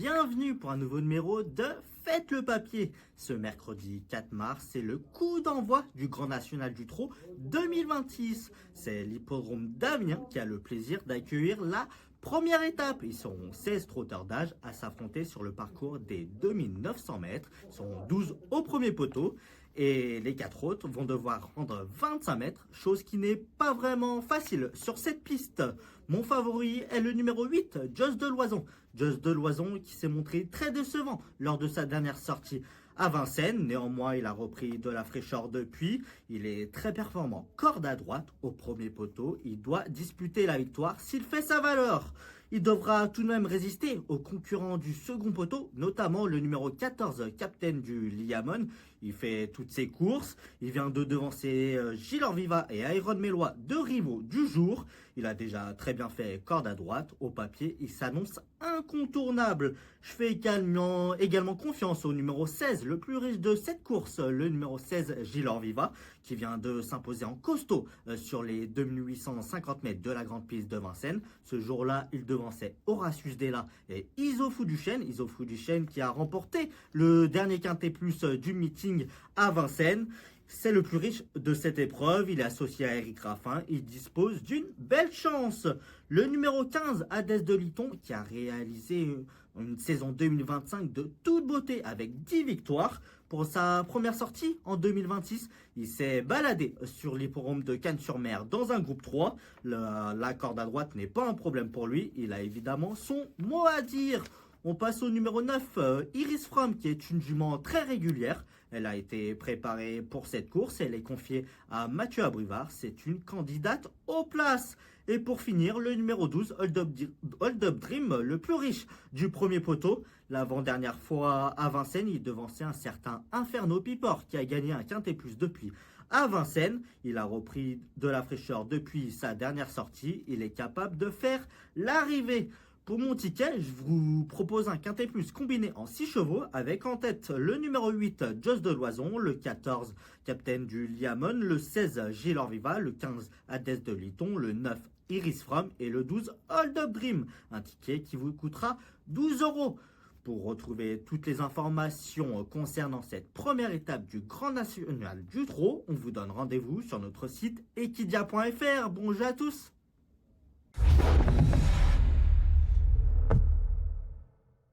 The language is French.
bienvenue pour un nouveau numéro de Faites le papier. Ce mercredi 4 mars, c'est le coup d'envoi du Grand National du Trot 2026. C'est l'hippodrome d'Amiens qui a le plaisir d'accueillir la première étape. Ils seront 16 trotteurs d'âge à s'affronter sur le parcours des 2900 mètres. Ils seront 12 au premier poteau. Et les 4 autres vont devoir rendre 25 mètres, chose qui n'est pas vraiment facile sur cette piste. Mon favori est le numéro 8, Just de Loison. Just de Loison qui s'est montré très décevant lors de sa dernière sortie à Vincennes. Néanmoins, il a repris de la fraîcheur depuis. Il est très performant. Corde à droite au premier poteau. Il doit disputer la victoire s'il fait sa valeur. Il devra tout de même résister aux concurrents du second poteau, notamment le numéro 14, capitaine du Liamon. Il fait toutes ses courses. Il vient de devancer Gilles Orviva et Iron Mélois, deux rivaux du jour. Il a déjà très bien fait corde à droite. Au papier, il s'annonce incontournable. Je fais également confiance au numéro 16, le plus riche de cette course, le numéro 16, Gilles Orviva, qui vient de s'imposer en costaud sur les 2850 mètres de la grande piste de Vincennes. Ce jour-là, il devançait Horatius Della et Issoufou Duchesne. Issoufou Duchesne qui a remporté le dernier quintet plus du meeting à Vincennes. C'est le plus riche de cette épreuve. Il est associé à Eric Raffin. Il dispose d'une belle chance. Le numéro 15, Hadès de Liton, qui a réalisé une saison 2025 de toute beauté avec 10 victoires. Pour sa première sortie en 2026, il s'est baladé sur l'hippodrome de Cannes-sur-Mer dans un groupe 3. La corde à droite n'est pas un problème pour lui. Il a évidemment son mot à dire. On passe au numéro 9, Iris Fromm, qui est une jument très régulière. Elle a été préparée pour cette course. Elle est confiée à Mathieu Abrivard. C'est une candidate aux places. Et pour finir, le numéro 12, Hold Up Dream, le plus riche du premier poteau. L'avant-dernière fois à Vincennes, il devançait un certain Inferno Pipor qui a gagné un quintet plus depuis à Vincennes. Il a repris de la fraîcheur depuis sa dernière sortie. Il est capable de faire l'arrivée. Pour mon ticket, je vous propose un quintet plus combiné en 6 chevaux avec en tête le numéro 8, Just de Loison, le 14, capitaine du Liamon, le 16, Gilles Orviva, le 15, Hadès de Liton, le 9, Iris Fromm et le 12, Hold Up Dream. Un ticket qui vous coûtera 12 €. Pour retrouver toutes les informations concernant cette première étape du Grand National du Trot, on vous donne rendez-vous sur notre site equidia.fr. Bonjour à tous.